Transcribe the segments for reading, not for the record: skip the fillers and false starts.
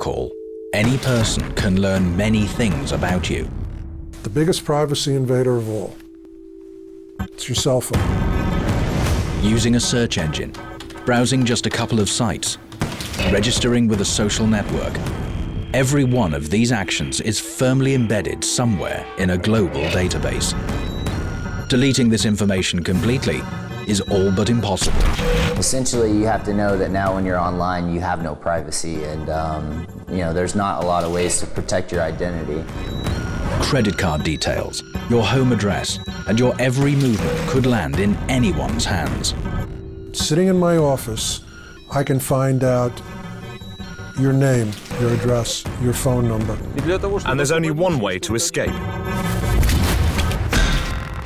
call, any person can learn many things about you. The biggest privacy invader of all. It's your cell phone. Using a search engine, browsing just a couple of sites, registering with a social network. Every one of these actions is firmly embedded somewhere in a global database. Deleting this information completely is all but impossible. Essentially, you have to know that now when you're online, you have no privacy, and there's not a lot of ways to protect your identity. Credit card details, your home address, and your every movement could land in anyone's hands. Sitting in my office, I can find out your name, your address, your phone number. And there's only one way to escape.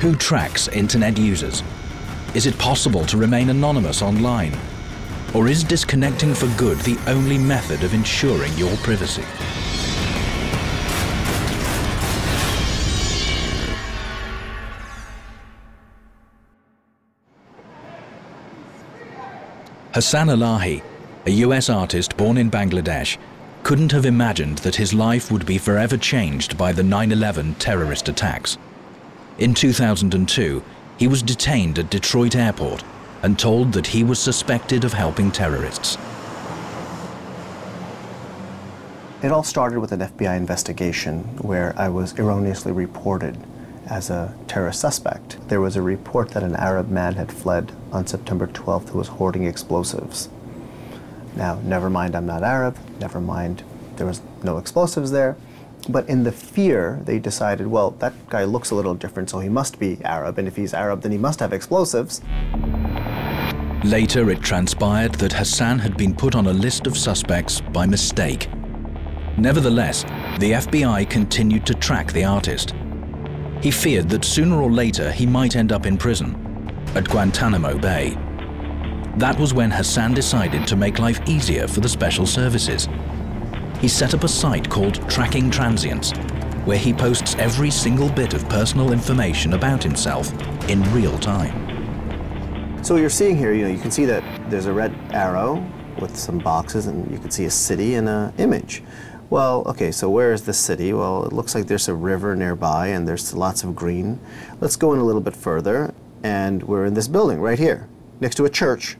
Who tracks internet users? Is it possible to remain anonymous online? Or is disconnecting for good the only method of ensuring your privacy? Hassan Elahi, a US artist born in Bangladesh, couldn't have imagined that his life would be forever changed by the 9/11 terrorist attacks. In 2002, he was detained at Detroit Airport and told that he was suspected of helping terrorists. It all started with an FBI investigation where I was erroneously reported as a terrorist suspect. There was a report that an Arab man had fled on September 12th who was hoarding explosives. Now, never mind I'm not Arab, never mind there was no explosives there, but in the fear they decided, well, that guy looks a little different, so he must be Arab, and if he's Arab then he must have explosives. Later it transpired that Hassan had been put on a list of suspects by mistake. Nevertheless, the FBI continued to track the artist. He feared that sooner or later he might end up in prison, at Guantanamo Bay. That was when Hassan decided to make life easier for the special services. He set up a site called Tracking Transients, where he posts every single bit of personal information about himself in real time. So what you're seeing here, you can see that there's a red arrow with some boxes, and you can see a city and an image. Well, okay, so where is the city? Well, it looks like there's a river nearby and there's lots of green. Let's go in a little bit further, and we're in this building right here, next to a church.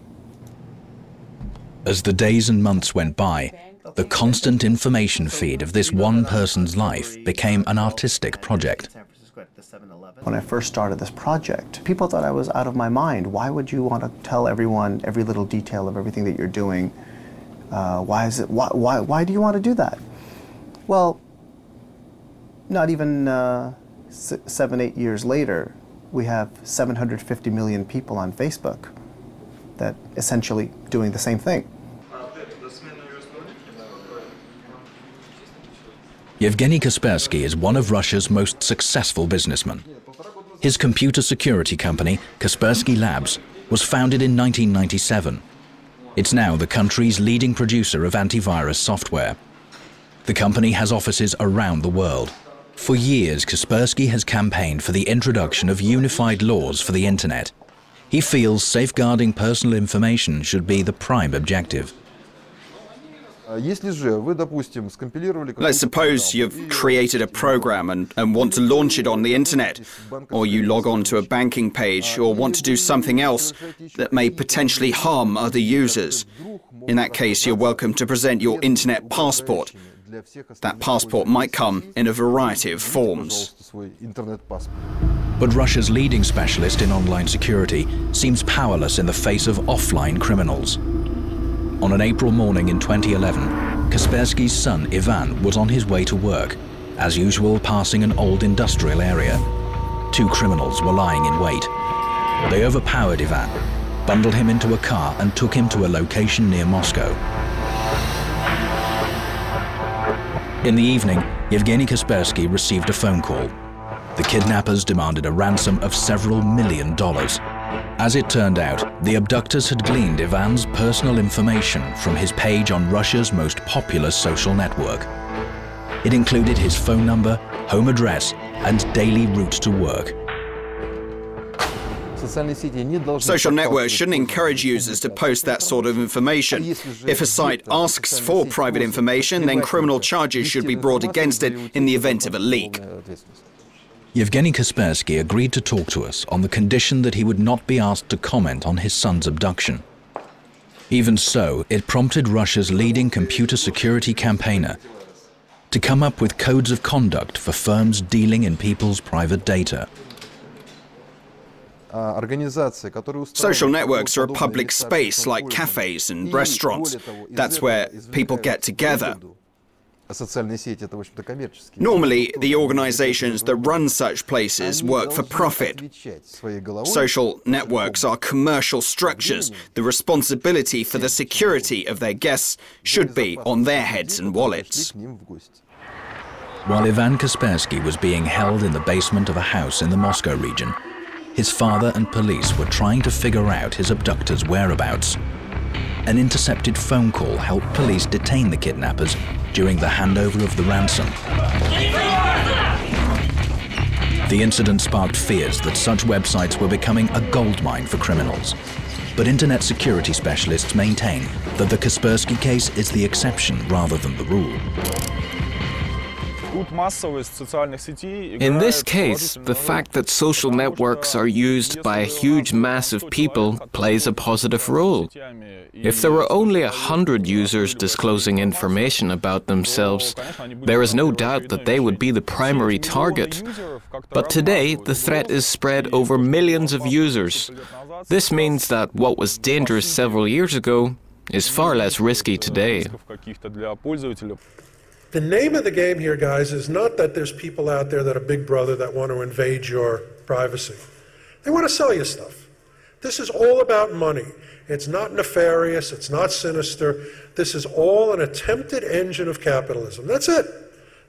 As the days and months went by, the constant information feed of this one person's life became an artistic project. When I first started this project, people thought I was out of my mind. Why would you want to tell everyone every little detail of everything that you're doing? Why do you want to do that? Well, not even 7, 8 years later, we have 750 million people on Facebook that essentially doing the same thing. Yevgeny Kaspersky is one of Russia's most successful businessmen. His computer security company, Kaspersky Labs, was founded in 1997. It's now the country's leading producer of antivirus software. The company has offices around the world. For years, Kaspersky has campaigned for the introduction of unified laws for the internet. He feels safeguarding personal information should be the prime objective. Let's suppose you've created a program and want to launch it on the internet, or you log on to a banking page or want to do something else that may potentially harm other users. In that case, you're welcome to present your internet passport. That passport might come in a variety of forms. But Russia's leading specialist in online security seems powerless in the face of offline criminals. On an April morning in 2011, Kaspersky's son Ivan was on his way to work, as usual passing an old industrial area. 2 criminals were lying in wait. They overpowered Ivan, bundled him into a car and took him to a location near Moscow. In the evening, Yevgeny Kaspersky received a phone call. The kidnappers demanded a ransom of several $1 million. As it turned out, the abductors had gleaned Ivan's personal information from his page on Russia's most popular social network. It included his phone number, home address, and daily route to work. Social networks shouldn't encourage users to post that sort of information. If a site asks for private information, then criminal charges should be brought against it in the event of a leak. Yevgeny Kaspersky agreed to talk to us on the condition that he would not be asked to comment on his son's abduction. Even so, it prompted Russia's leading computer security campaigner to come up with codes of conduct for firms dealing in people's private data. Social networks are a public space like cafes and restaurants. That's where people get together. Normally, the organizations that run such places work for profit. Social networks are commercial structures. The responsibility for the security of their guests should be on their heads and wallets. While Ivan Kaspersky was being held in the basement of a house in the Moscow region, his father and police were trying to figure out his abductor's whereabouts. An intercepted phone call helped police detain the kidnappers during the handover of the ransom. The incident sparked fears that such websites were becoming a goldmine for criminals. But internet security specialists maintain that the Kaspersky case is the exception rather than the rule. In this case, the fact that social networks are used by a huge mass of people plays a positive role. If there were only 100 users disclosing information about themselves, there is no doubt that they would be the primary target. But today, the threat is spread over millions of users. This means that what was dangerous several years ago is far less risky today. The name of the game here, guys, is not that there's people out there that are big brother that want to invade your privacy. They want to sell you stuff. This is all about money. It's not nefarious. It's not sinister. This is all an attempted engine of capitalism. That's it.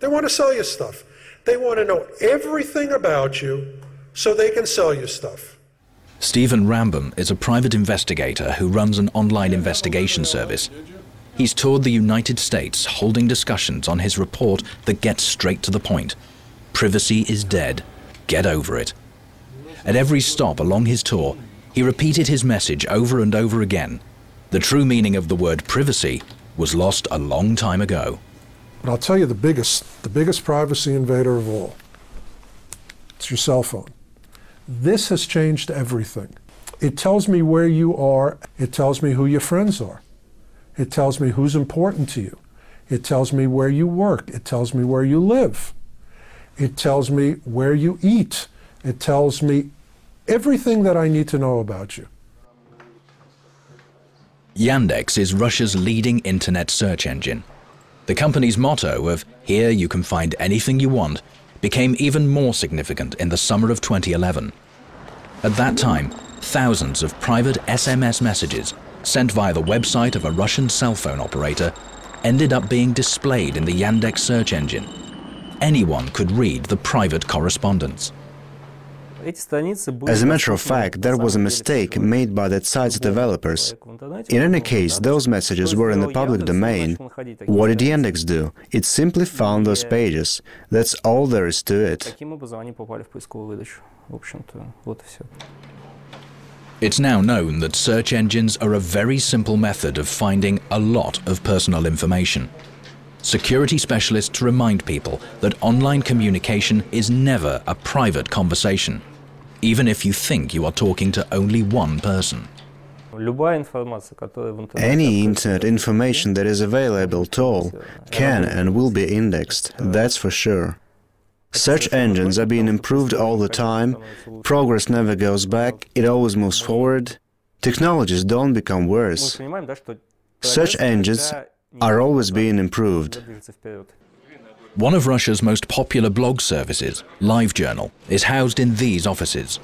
They want to sell you stuff. They want to know everything about you so they can sell you stuff. Stephen Rambam is a private investigator who runs an online investigation service. He's toured the United States holding discussions on his report that gets straight to the point. Privacy is dead. Get over it. At every stop along his tour, he repeated his message over and over again. The true meaning of the word privacy was lost a long time ago. But I'll tell you the biggest privacy invader of all. It's your cell phone. This has changed everything. It tells me where you are. It tells me who your friends are. It tells me who's important to you. It tells me where you work. It tells me where you live. It tells me where you eat. It tells me everything that I need to know about you. Yandex is Russia's leading internet search engine. The company's motto of "Here you can find anything you want" became even more significant in the summer of 2011. At that time, thousands of private SMS messages sent via the website of a Russian cell phone operator ended up being displayed in the Yandex search engine. Anyone could read the private correspondence. As a matter of fact, there was a mistake made by that site's developers. In any case, those messages were in the public domain. What did Yandex do? It simply found those pages. That's all there is to it. It's now known that search engines are a very simple method of finding a lot of personal information. Security specialists remind people that online communication is never a private conversation, even if you think you are talking to only one person. Any internet information that is available at all can and will be indexed, that's for sure. Search engines are being improved all the time, progress never goes back, it always moves forward, technologies don't become worse. Search engines are always being improved. One of Russia's most popular blog services, LiveJournal, is housed in these offices.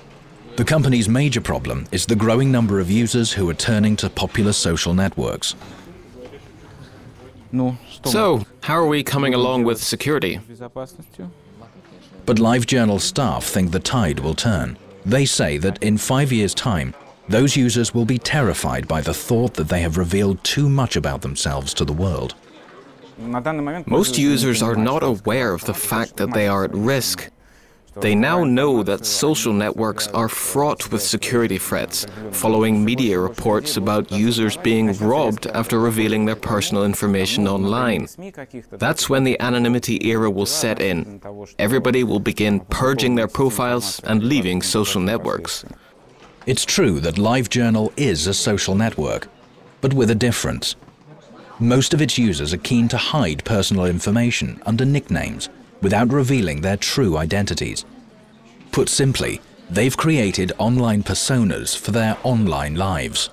The company's major problem is the growing number of users who are turning to popular social networks. So, how are we coming along with security? But LiveJournal staff think the tide will turn. They say that in 5 years' time, those users will be terrified by the thought that they have revealed too much about themselves to the world. Most users are not aware of the fact that they are at risk. They now know that social networks are fraught with security threats, following media reports about users being robbed after revealing their personal information online. That's when the anonymity era will set in. Everybody will begin purging their profiles and leaving social networks. It's true that LiveJournal is a social network, but with a difference. Most of its users are keen to hide personal information under nicknames without revealing their true identities. Put simply, they've created online personas for their online lives.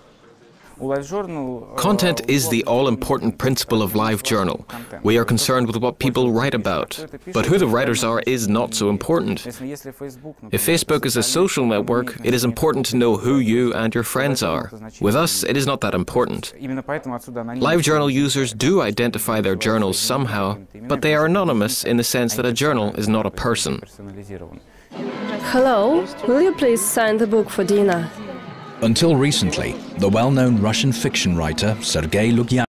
Content is the all-important principle of LiveJournal. We are concerned with what people write about, but who the writers are is not so important. If Facebook is a social network, it is important to know who you and your friends are. With us, it is not that important. LiveJournal users do identify their journals somehow, but they are anonymous in the sense that a journal is not a person. Hello, will you please sign the book for Dina? Until recently, the well-known Russian fiction writer Sergei Lukyanov